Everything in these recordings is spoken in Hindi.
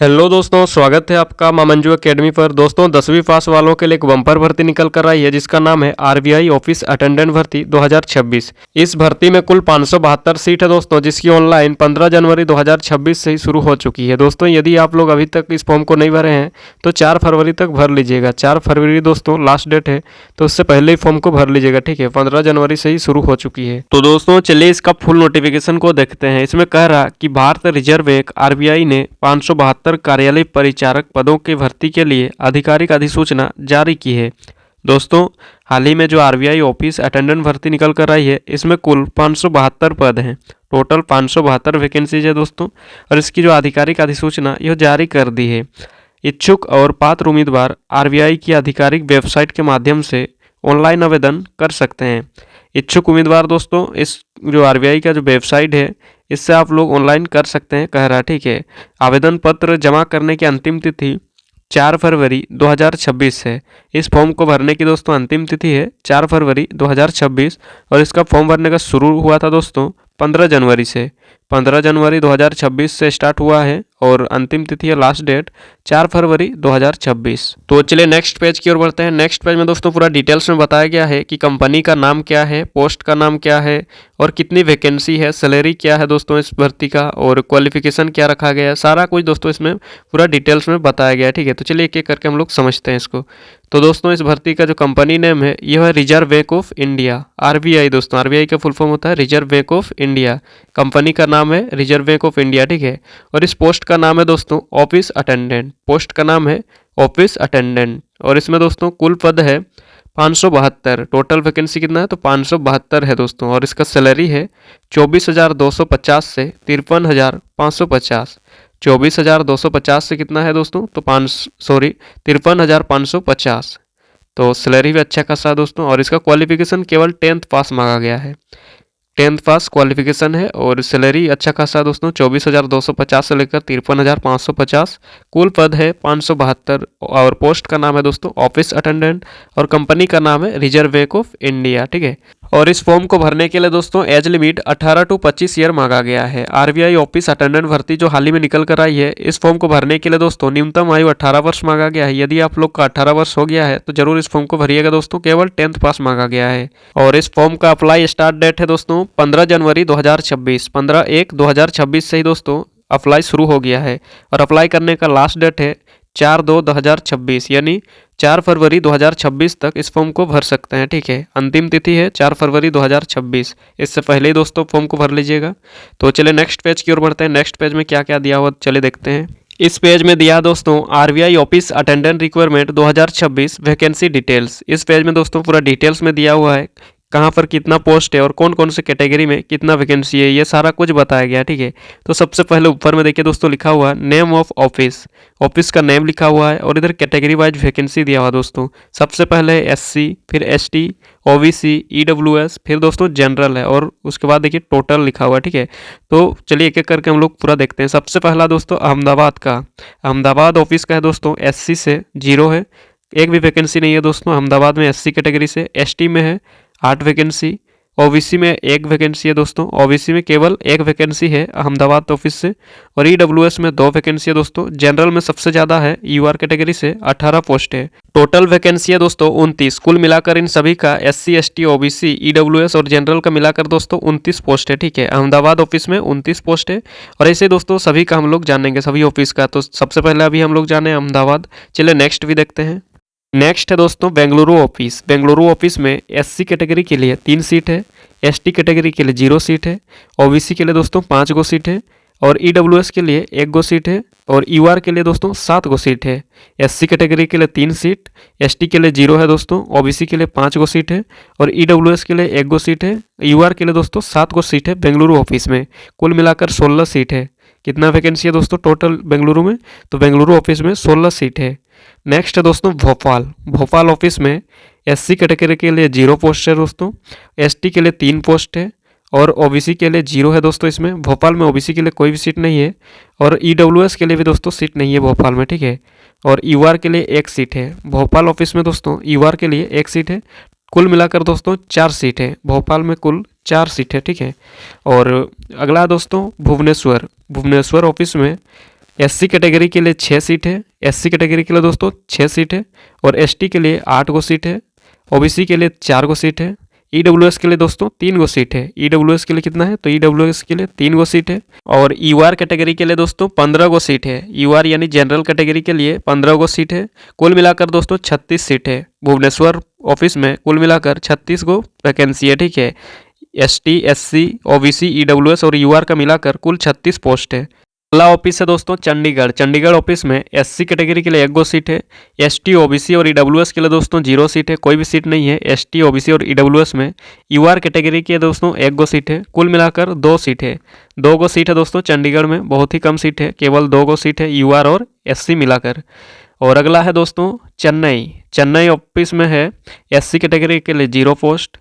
हेलो दोस्तों, स्वागत है आपका मामंजू एकेडमी पर। दोस्तों 10वीं पास वालों के लिए एक बम्पर भर्ती निकल कर आई है जिसका नाम है आरबीआई ऑफिस अटेंडेंट भर्ती 2026। इस भर्ती में कुल 572 सीट है दोस्तों, जिसकी ऑनलाइन 15 जनवरी 2026 से ही शुरू हो चुकी है। दोस्तों यदि आप लोग अभी तक इस फॉर्म को नहीं भरे हैं तो 4 फरवरी तक भर लीजिएगा। 4 फरवरी दोस्तों लास्ट डेट है, तो उससे पहले ही फॉर्म को भर लीजिएगा, ठीक है। 15 जनवरी से ही शुरू हो चुकी है। तो दोस्तों चलिए इसका फुल नोटिफिकेशन को देखते हैं। इसमें कह रहा कि भारत रिजर्व बैंक आरबीआई ने 572 कार्यालय परिचारक पदों की भर्ती के लिए आधिकारिक अधिसूचना जारी की है। दोस्तों हाल ही में जो आरबीआई ऑफिस अटेंडेंट भर्ती निकल कर आई है, इसमें कुल 572 पद हैं। टोटल 572 वैकेंसीज है दोस्तों, और इसकी जो आधिकारिक अधिसूचना यह जारी कर दी है। इच्छुक और पात्र उम्मीदवार आरबीआई की आधिकारिक वेबसाइट के माध्यम से ऑनलाइन आवेदन कर सकते हैं। इच्छुक उम्मीदवार दोस्तों इस जो आरबीआई का जो वेबसाइट है इससे आप लोग ऑनलाइन कर सकते हैं, कह रहा, ठीक है। आवेदन पत्र जमा करने की अंतिम तिथि 4 फरवरी 2026 है। इस फॉर्म को भरने की दोस्तों अंतिम तिथि है 4 फरवरी 2026, और इसका फॉर्म भरने का शुरू हुआ था दोस्तों 15 जनवरी से। 15 जनवरी 2026 से स्टार्ट हुआ है और अंतिम तिथि है लास्ट डेट 4 फरवरी 2026। तो चलिए नेक्स्ट पेज की ओर बढ़ते हैं। नेक्स्ट पेज में दोस्तों पूरा डिटेल्स में बताया गया है कि कंपनी का नाम क्या है, पोस्ट का नाम क्या है, और कितनी वैकेंसी है, सैलरी क्या है दोस्तों इस भर्ती का, और क्वालिफिकेशन क्या रखा गया है। सारा कुछ दोस्तों इसमें पूरा डिटेल्स में बताया गया है, ठीक है। तो चलिए एक एक करके हम लोग समझते हैं इसको। तो दोस्तों इस भर्ती का जो कंपनी नेम है यह है reserve bank of India, RBI. दोस्तों आरबीआई का फुल फॉर्म होता है reserve bank of India. Company का नाम है रिजर्व बैंक ऑफ इंडिया, ठीक है। और इस पोस्ट का नाम है दोस्तों ऑफिस अटेंडेंट। पोस्ट का नाम है ऑफिस अटेंडेंट, और इसमें दोस्तों कुल पद है 572। टोटल वैकेंसी कितना है तो 572 है दोस्तों, और इसका सैलरी है 24,250 से 53,550। 24,250 से कितना है दोस्तों तो 53,550। तो सैलरी भी अच्छा खासा है दोस्तों, और इसका क्वालिफिकेशन केवल 10th पास मांगा गया है। 10th पास क्वालिफिकेशन है, और सैलरी अच्छा खासा है दोस्तों 24,250 से लेकर 53,550। कुल पद है 572, और पोस्ट का नाम है दोस्तों ऑफिस अटेंडेंट, और कंपनी का नाम है रिजर्व बैंक ऑफ इंडिया, ठीक है। और इस फॉर्म को भरने के लिए दोस्तों एज लिमिट 18 to 25 ईयर मांगा गया है। आरबीआई ऑफिस अटेंडेंट भर्ती जो हाल ही में निकल कर आई है, इस फॉर्म को भरने के लिए दोस्तों न्यूनतम आयु 18 वर्ष मांगा गया है। यदि आप लोग का 18 वर्ष हो गया है तो जरूर इस फॉर्म को भरिएगा दोस्तों, केवल 10th पास मांगा गया है। और इस फॉर्म का अप्लाई स्टार्ट डेट है दोस्तों 15 जनवरी 2026। 15/1/2026 से ही दोस्तों अप्लाई शुरू हो गया है, और अप्लाई करने का लास्ट डेट है 4/2/2026, यानी 4 फरवरी 2026 तक इस फॉर्म को भर सकते हैं, ठीक है। अंतिम तिथि है 4 फरवरी 2026, इससे पहले ही दोस्तों फॉर्म को भर लीजिएगा। तो चलिए नेक्स्ट पेज की ओर बढ़ते हैं। नेक्स्ट पेज में क्या क्या दिया हुआ चलिए देखते हैं। इस पेज में दिया दोस्तों RBI office attendant requirement 2026 vacancy details. इस पेज में दोस्तों पूरा डिटेल्स में दिया हुआ है कहाँ पर कितना पोस्ट है और कौन कौन से कैटेगरी में कितना वैकेंसी है, ये सारा कुछ बताया गया, ठीक है। तो सबसे पहले ऊपर में देखिए दोस्तों लिखा हुआ नेम ऑफ ऑफिस, ऑफिस का नेम लिखा हुआ है, और इधर कैटेगरी वाइज वैकेंसी दिया हुआ दोस्तों। सबसे पहले एससी, फिर एसटी, ओबीसी, ईडब्ल्यूएस, फिर दोस्तों जनरल है, और उसके बाद देखिए टोटल लिखा हुआ है, ठीक है। तो चलिए एक एक करके हम लोग पूरा देखते हैं। सबसे पहला दोस्तों अहमदाबाद का, अहमदाबाद ऑफिस का है दोस्तों। एससी से 0 है, एक भी वैकेंसी नहीं है दोस्तों अहमदाबाद में एससी कैटेगरी से। एसटी में है 8 वैकेंसी, ओबीसी में 1 वैकेंसी है दोस्तों। ओबीसी में केवल 1 वैकेंसी है अहमदाबाद ऑफिस से, और ईडब्ल्यूएस में 2 वैकेंसी है दोस्तों। जनरल में सबसे ज़्यादा है यूआर कैटेगरी से 18 पोस्ट है। टोटल वैकेंसी है दोस्तों 29। कुल मिलाकर इन सभी का एससी, एसटी, ओबीसी, ईडब्ल्यूएस और जनरल का मिलाकर दोस्तों 29 पोस्ट है, ठीक है। अहमदाबाद ऑफिस में 29 पोस्ट है, और ऐसे दोस्तों सभी का हम लोग जानेंगे, सभी ऑफिस का। तो सबसे पहले अभी हम लोग जाने अहमदाबाद। चलिए नेक्स्ट भी देखते हैं। नेक्स्ट है दोस्तों बेंगलुरु ऑफिस। बेंगलुरु ऑफिस में एससी कैटेगरी के लिए 3 सीट है, एसटी कैटेगरी के लिए 0 सीट है, ओबीसी के लिए दोस्तों 5 गो सीट है, और ईडब्ल्यूएस के लिए 1 गो सीट है, और यूआर के लिए दोस्तों 7 गो सीट है। एससी कैटेगरी के लिए 3 सीट, एसटी के लिए 0 है दोस्तों, ओबीसी के लिए 5 गो सीट है, और ईडब्ल्यूएस के लिए 1 गो सीट है, यूआर के लिए दोस्तों 7 गो सीट है बेंगलुरु ऑफिस में। कुल मिलाकर 16 सीट है। कितना वैकेंसी है दोस्तों टोटल बेंगलुरु में, तो बेंगलुरु ऑफिस में 16 सीट है। नेक्स्ट है दोस्तों भोपाल। भोपाल ऑफिस में एससी कैटेगरी के लिए 0 पोस्ट है दोस्तों, एसटी के लिए 3 पोस्ट है, और ओबीसी के लिए 0 है दोस्तों। इसमें भोपाल में ओबीसी के लिए कोई भी सीट नहीं है, और ईडब्ल्यूएस के लिए भी दोस्तों सीट नहीं है भोपाल में, ठीक है। और यूआर के लिए 1 सीट है भोपाल ऑफिस में दोस्तों, यूआर के लिए 1 सीट है। कुल मिलाकर दोस्तों 4 सीट है भोपाल में, कुल 4 सीट है, ठीक है। और अगला दोस्तों भुवनेश्वर। भुवनेश्वर ऑफिस में एससी कैटेगरी के लिए 6 सीट है, एससी कैटेगरी के लिए दोस्तों 6 सीट है, और एसटी के लिए 8 गो सीट है, ओबीसी के लिए 4 गो सीट है, ईडब्ल्यूएस के लिए दोस्तों 3 गो सीट है। ईडब्ल्यूएस के लिए कितना है, तो ईडब्ल्यूएस के लिए 3 गो सीट है, और यूआर कैटेगरी के लिए दोस्तों 15 गो सीट है। यूआर यानी जनरल कैटेगरी के लिए 15 गो सीट है। कुल मिलाकर दोस्तों 36 सीट है। भुवनेश्वर ऑफिस में कुल मिलाकर 36 गो वैकेंसी है, ठीक है। एसटी, एससी, ओबीसी, ईडब्ल्यूएस और यूआर का मिलाकर कुल 36 पोस्ट है। अगला ऑफिस है दोस्तों चंडीगढ़। चंडीगढ़ ऑफिस में एससी कैटेगरी के लिए 1 गो सीट है, एसटी, ओबीसी और ईडब्ल्यूएस के लिए दोस्तों 0 सीट है, कोई भी सीट नहीं है एसटी, ओबीसी और ईडब्ल्यूएस में। यूआर कैटेगरी के दोस्तों 1 गो सीट है, कुल मिलाकर 2 सीट है। 2 गो सीट है दोस्तों चंडीगढ़ में, बहुत ही कम सीट है, केवल 2 गो सीट है यूआर और एससी मिलाकर। और अगला है दोस्तों चेन्नई। चेन्नई ऑफिस में है एससी कैटेगरी के लिए 0 पोस्ट,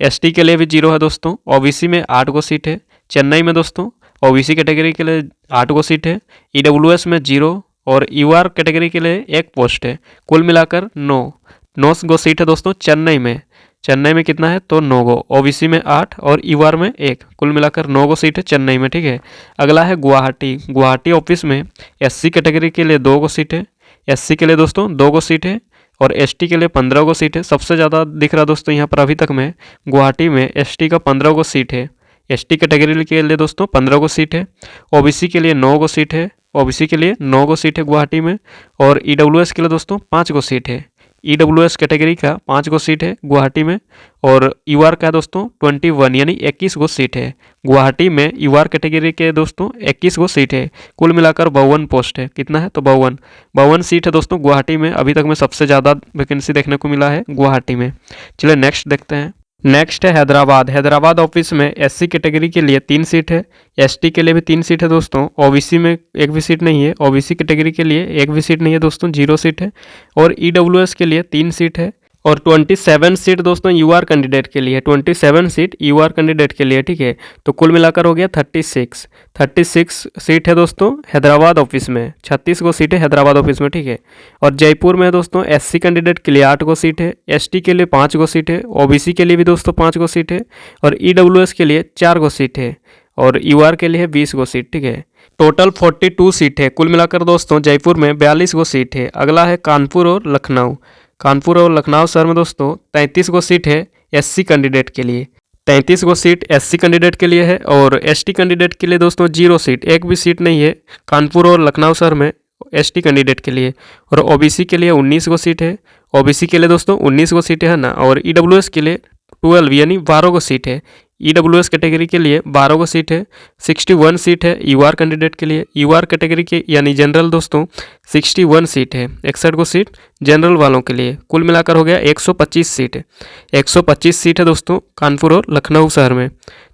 एसटी के लिए भी 0 है दोस्तों, ओबीसी में 8 गो सीट है चेन्नई में दोस्तों, ओबीसी कैटेगरी के लिए 8 गो सीट है, ईडब्ल्यूएस में 0 और यूआर कैटेगरी के लिए 1 पोस्ट है, कुल मिलाकर 9 गो सीट है दोस्तों चेन्नई में। चेन्नई में कितना है, तो 9 गो, ओबीसी में 8 और यूआर में 1, कुल मिलाकर 9 गो सीट है चेन्नई में, ठीक है। अगला है गुवाहाटी। गुवाहाटी ऑफिस में एससी कैटेगरी के लिए 2 गो सीट है, एससी के लिए दोस्तों 2 गो सीट है, और एसटी के लिए 15 गो सीट है। सबसे ज़्यादा दिख रहा दोस्तों यहाँ पर अभी तक में गुवाहाटी में एसटी का 15 गो सीट है। एसटी कैटेगरी के लिए दोस्तों 15 गो सीट है, ओबीसी के लिए 9 गो सीट है, ओबीसी के लिए 9 गो सीट है गुवाहाटी में, और ईडब्ल्यूएस के लिए दोस्तों 5 गो सीट है। ईडब्ल्यूएस कैटेगरी का 5 गो सीट है गुवाहाटी में, और यूआर का दोस्तों 21 यानी 21 गो सीट है। गुवाहाटी में यूआर कैटेगरी के दोस्तों 21 गो सीट है, कुल मिलाकर 52 पोस्ट है। कितना है, तो 52 सीट है दोस्तों गुवाहाटी में। अभी तक में सबसे ज़्यादा वैकेंसी देखने को मिला है गुवाहाटी में। चलिए नेक्स्ट देखते हैं। नेक्स्ट है हैदराबाद। हैदराबाद ऑफिस में एससी कैटेगरी के लिए 3 सीट है, एसटी के लिए भी 3 सीट है दोस्तों, ओबीसी में 1 भी सीट नहीं है, ओबीसी कैटेगरी के लिए 1 भी सीट नहीं है दोस्तों, 0 सीट है, और ईडब्ल्यूएस के लिए 3 सीट है, और 27 सीट दोस्तों यूआर कैंडिडेट के लिए, 27 सीट यूआर कैंडिडेट के लिए, ठीक है। तो कुल मिलाकर हो गया 36 सीट है दोस्तों हैदराबाद ऑफिस में। 36 गो सीट है हैदराबाद ऑफिस में, ठीक है। और जयपुर में दोस्तों एससी कैंडिडेट के लिए 8 गो सीट है, एसटी के लिए 5 गो सीट है, ओबीसी के लिए भी दोस्तों 5 गो सीट है, और ईडब्ल्यूएस के लिए 4 गो सीट है, और यूआर के लिए 20 गो सीट, ठीक है। टोटल 42 सीट है कुल मिलाकर दोस्तों। जयपुर में 42 गो सीट है। अगला है कानपुर और लखनऊ। कानपुर और लखनऊ शहर में दोस्तों 33 गो सीट है एससी कैंडिडेट के लिए, 33 गो सीट एससी कैंडिडेट के लिए है, और एसटी कैंडिडेट के लिए दोस्तों 0 सीट, 1 भी सीट नहीं है कानपुर और लखनऊ शहर में एसटी कैंडिडेट के लिए। और ओबीसी के लिए 19 गो सीट है, ओबीसी के लिए दोस्तों 19 गो सीट है ना, और ईडब्ल्यूएस के लिए 12 यानी 12 गो सीट है। ईडब्ल्यूएस कैटेगरी के लिए 12 गो सीट है, 61 सीट है यूआर कैंडिडेट के लिए। यूआर कैटेगरी के यानी जनरल दोस्तों 61 सीट है, 61 गो सीट जनरल वालों के लिए। कुल मिलाकर हो गया 125 सीट है, 125 सीट है दोस्तों कानपुर और लखनऊ शहर में।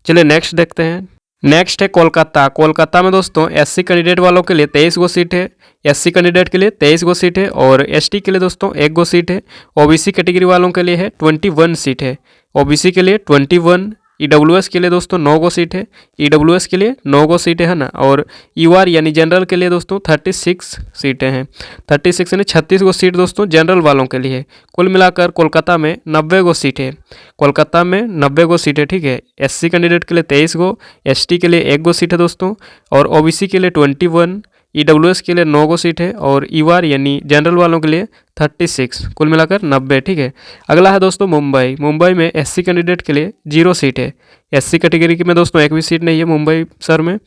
चलिए नेक्स्ट देखते हैं। नेक्स्ट है कोलकाता। कोलकाता में दोस्तों एससी कैंडिडेट वालों के लिए 23 गो सीट है, एससी कैंडिडेट के लिए 23 गो सीट है, और एसटी के लिए दोस्तों 1 गो सीट है। ओबीसी कैटेगरी वालों के लिए है 21 सीट है, ओबीसी के लिए 21, ईडब्ल्यूएस के लिए दोस्तों 9 गो सीट है, ईडब्ल्यूएस के लिए 9 गो सीटें है ना, और यूआर यानी जनरल के लिए दोस्तों 36 सीटें हैं। 36 यानी 36 गो सीट दोस्तों जनरल वालों के लिए। कुल मिलाकर कोलकाता में 90 गो सीट है, कोलकाता में 90 गो सीट है, ठीक है। एससी कैंडिडेट के लिए 23 गो, एसटी के लिए 1 गो सीट है दोस्तों, और ओबीसी के लिए 21, ईडब्ल्यूएस के लिए 9 गो सीट है, और यूआर यानी जनरल वालों के लिए 36, कुल मिलाकर 90, ठीक है। अगला है दोस्तों मुंबई। मुंबई में एससी कैंडिडेट के लिए 0 सीट है, एससी कैटेगरी में दोस्तों 1 भी सीट नहीं है मुंबई शहर में।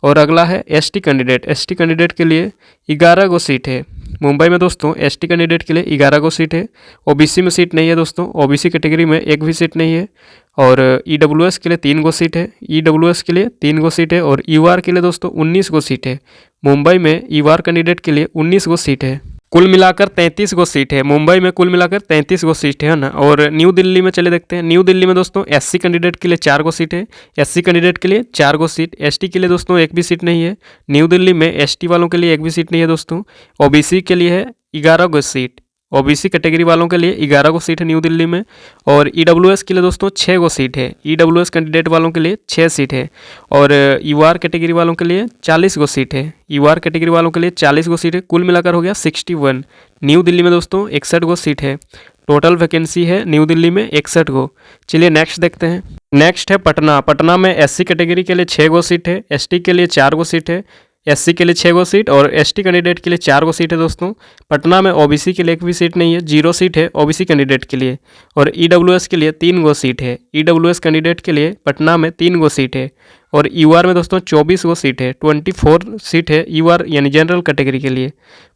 और अगला है एसटी कैंडिडेट। एसटी कैंडिडेट के लिए 11 गो सीट है मुंबई में दोस्तों, एसटी कैंडिडेट के लिए 11 गो सीट है। ओबीसी में सीट नहीं है दोस्तों, ओबीसी कैटेगरी में 1 भी सीट नहीं है। और ईडब्ल्यूएस के लिए 3 गो सीट है, ईडब्ल्यूएस के लिए 3 गो सीट है, और यूआर के लिए दोस्तों 19 गो सीट है। मुंबई में यूआर कैंडिडेट के लिए 19 गो सीट है। कुल मिलाकर 33 गो सीट है मुंबई में, कुल मिलाकर 33 गो सीट है ना। और न्यू दिल्ली में चले देखते हैं। न्यू दिल्ली में दोस्तों एससी कैंडिडेट के लिए 4 गो सीट है, एससी कैंडिडेट के लिए 4 गो सीट, एसटी के लिए दोस्तों 1 भी सीट नहीं है। न्यू दिल्ली में एसटी वालों के लिए 1 भी सीट नहीं है दोस्तों। ओबीसी के लिए है 11 गो सीट, ओबीसी कैटेगरी वालों के लिए 11 गो सीट है न्यू दिल्ली में। और ईडब्ल्यूएस के लिए दोस्तों 6 गो सीट है, ईडब्ल्यूएस कैंडिडेट वालों के लिए 6 सीट है। और यूआर कैटेगरी वालों के लिए 40 गो सीट है, यूआर कैटेगरी वालों के लिए 40 गो सीट है। कुल मिलाकर हो गया 61। न्यू दिल्ली में दोस्तों 61 गो सीट है। टोटल वैकेंसी है न्यू दिल्ली में 61 गो। चलिए नेक्स्ट देखते हैं। नेक्स्ट है पटना। पटना में एससी कैटेगरी के लिए 6 गो सीट है, एसटी के लिए 4 गो सीट है, SC के लिए 6 गो सीट और ST कैंडिडेट के लिए 4 गो सीट है दोस्तों। पटना में OBC के लिए एक भी सीट नहीं है, 0 सीट है OBC कैंडिडेट के लिए। और EWS के लिए 3 गो सीट है, EWS कैंडिडेट के लिए पटना में 3 गो सीट है। और UR में दोस्तों 24 गो सीट है, 24 सीट है UR यानी जनरल कैटेगरी के लिए।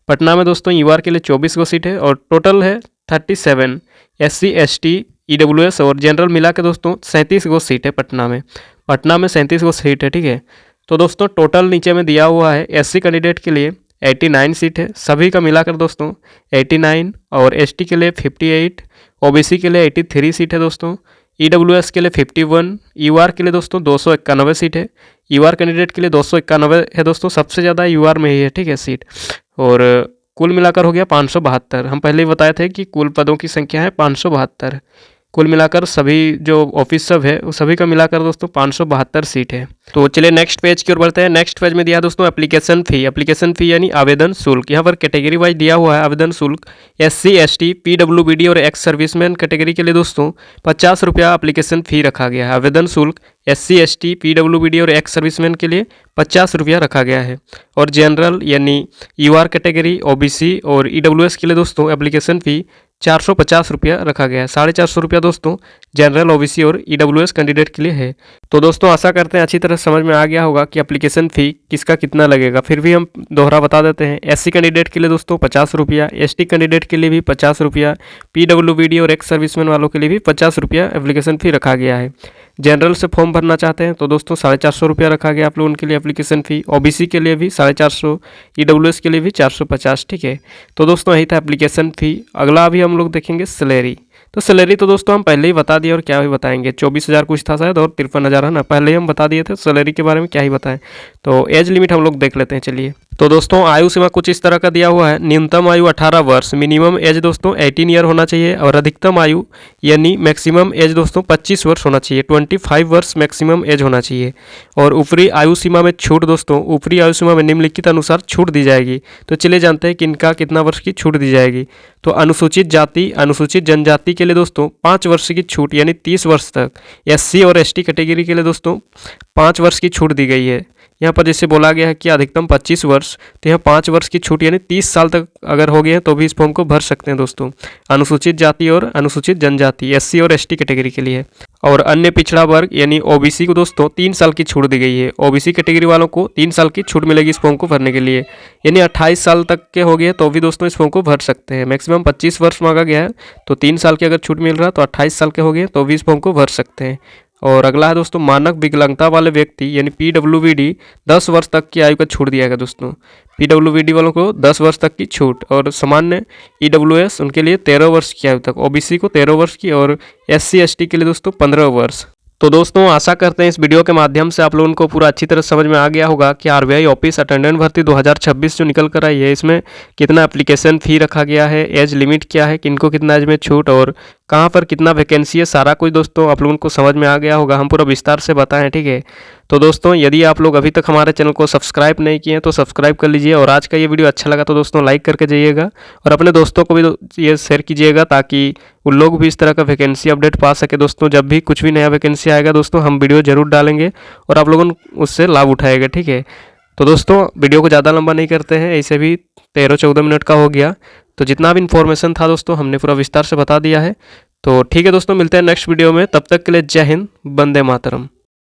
पटना में दोस्तों UR के लिए 24 गो सीट है और टोटल है 37। SC ST EWS और जनरल मिला के दोस्तों 37 गो सीट है पटना में। 37 गो सीट है, ठीक है। तो दोस्तों टोटल नीचे में दिया हुआ है SC कैंडिडेट के लिए 89 सीट है, सभी का मिलाकर दोस्तों 89। और ST के लिए 58, OBC के लिए 83 सीट है दोस्तों, EWS के लिए 51, UR के लिए दोस्तों 291 सीट है। UR कैंडिडेट के लिए 291 है दोस्तों, सबसे ज़्यादा UR में ही है, ठीक है, सीट। और कुल मिलाकर हो गया 572। हम पहले ही बताए थे कि कुल पदों की संख्या है 572। कुल मिलाकर सभी जो ऑफिस सब है वो सभी का मिलाकर दोस्तों 572 सीट है। तो चलिए नेक्स्ट पेज की ओर बढ़ते हैं। नेक्स्ट पेज में दिया दोस्तों एप्लीकेशन फ़ी। एप्लीकेशन फ़ी यानी आवेदन शुल्क। यहाँ पर कैटेगरी वाइज दिया हुआ है आवेदन शुल्क। SC ST PWBD और एक्स सर्विसमैन कैटेगरी के लिए दोस्तों 50 रुपया एप्लीकेशन फ़ी रखा गया है। आवेदन शुल्क SC ST PWBD और एक्स सर्विसमैन के लिए 50 रुपया रखा गया है। और जनरल यानी UR कैटेगरी OBC और EWS के लिए दोस्तों एप्लीकेशन फ़ी 450 रुपया रखा गया है। 450 रुपया दोस्तों जनरल OBC और EWS कैंडिडेट के लिए है। तो दोस्तों आशा करते हैं अच्छी तरह समझ में आ गया होगा कि एप्लीकेशन फ़ी किसका कितना लगेगा। फिर भी हम दोहरा बता देते हैं। SC कैंडिडेट के लिए दोस्तों 50 रुपया, ST कैंडिडेट के लिए भी 50 रुपया, PWBD और एक्स सर्विसमैन वालों के लिए भी 50 रुपया एप्लीकेशन फ़ी रखा गया है। जनरल से फॉर्म भरना चाहते हैं तो दोस्तों 450 रुपया रखा गया आप लोगों के लिए एप्लीकेशन फ़ी। OBC के लिए भी 450, EWS के लिए भी 450, ठीक है। तो दोस्तों यही था एप्लीकेशन फ़ी। अगला अभी हम लोग देखेंगे सैलरी। तो सैलरी तो दोस्तों हम पहले ही बता दिए और क्या ही बताएंगे। 24,000 कुछ था शायद और 53,000 है ना, पहले ही हम बता दिए थे। सैलरी के बारे में क्या ही बताएं। तो एज लिमिट हम लोग देख लेते हैं, चलिए। तो दोस्तों आयु सीमा कुछ इस तरह का दिया हुआ है। न्यूनतम आयु 18 वर्ष, मिनिमम एज दोस्तों 18 ईयर होना चाहिए। और अधिकतम आयु यानी मैक्सिमम एज दोस्तों 25 वर्ष होना चाहिए, 25 वर्ष मैक्सिमम एज होना चाहिए। और ऊपरी आयु सीमा में छूट दोस्तों, ऊपरी आयु सीमा में निम्नलिखित अनुसार छूट दी जाएगी। तो चलिए जानते हैं कि इनका कितना वर्ष की छूट दी जाएगी। तो अनुसूचित जाति अनुसूचित जनजाति के लिए दोस्तों 5 वर्ष की छूट यानी 30 वर्ष तक। SC और ST कैटेगरी के लिए दोस्तों 5 वर्ष की छूट दी गई है। यहाँ पर जैसे बोला गया है कि अधिकतम 25 वर्ष, तो यहाँ 5 वर्ष की छूट यानी 30 साल तक अगर हो गए हैं तो भी इस फॉर्म को भर सकते हैं दोस्तों। अनुसूचित जाति और अनुसूचित जनजाति SC और ST कैटेगरी के लिए। और अन्य पिछड़ा वर्ग यानी OBC को दोस्तों 3 साल की छूट दी गई है। OBC कैटेगरी वालों को 3 साल की छूट मिलेगी इस फॉर्म को भरने के लिए। यानी 28 साल तक के हो गए तो भी दोस्तों इस फॉर्म को भर सकते हैं। मैक्सिमम 25 वर्ष मांगा गया है, तो 3 साल की अगर छूट मिल रहा है तो 28 साल के हो गए तो भी इस फॉर्म को भर सकते हैं। और अगला है दोस्तों मानक विकलांगता वाले व्यक्ति यानी PWBD 10 वर्ष तक की आयु का छूट दिया गया दोस्तों। PWBD वालों को 10 वर्ष तक की छूट। और सामान्य EWS उनके लिए 13 वर्ष की आयु तक, OBC को 13 वर्ष की और SC ST के लिए दोस्तों 15 वर्ष। तो दोस्तों आशा करते हैं इस वीडियो के माध्यम से आप लोगों को पूरा अच्छी तरह समझ में आ गया होगा कि RBI ऑफिस अटेंडेंट भर्ती 2026 जो निकल कर आई है इसमें कितना एप्लीकेशन फ़ी रखा गया है, एज लिमिट क्या है, किनको कितना एज में छूट और कहाँ पर कितना वैकेंसी है, सारा कुछ दोस्तों आप लोगों को समझ में आ गया होगा। हम पूरा विस्तार से बताएं, ठीक है। तो दोस्तों यदि आप लोग अभी तक हमारे चैनल को सब्सक्राइब नहीं किए हैं तो सब्सक्राइब कर लीजिए। और आज का ये वीडियो अच्छा लगा तो दोस्तों लाइक करके जाइएगा और अपने दोस्तों को भी ये शेयर कीजिएगा ताकि उन लोग भी इस तरह का वैकेंसी अपडेट पा सके दोस्तों। जब भी कुछ भी नया वैकेंसी आएगा दोस्तों हम वीडियो जरूर डालेंगे और आप लोगों उससे लाभ उठाएगा, ठीक है। तो दोस्तों वीडियो को ज़्यादा लंबा नहीं करते हैं, ऐसे भी 13-14 मिनट का हो गया। तो जितना भी इन्फॉर्मेशन था दोस्तों हमने पूरा विस्तार से बता दिया है। तो ठीक है दोस्तों, मिलते हैं नेक्स्ट वीडियो में। तब तक के लिए जय हिंद, वंदे मातरम।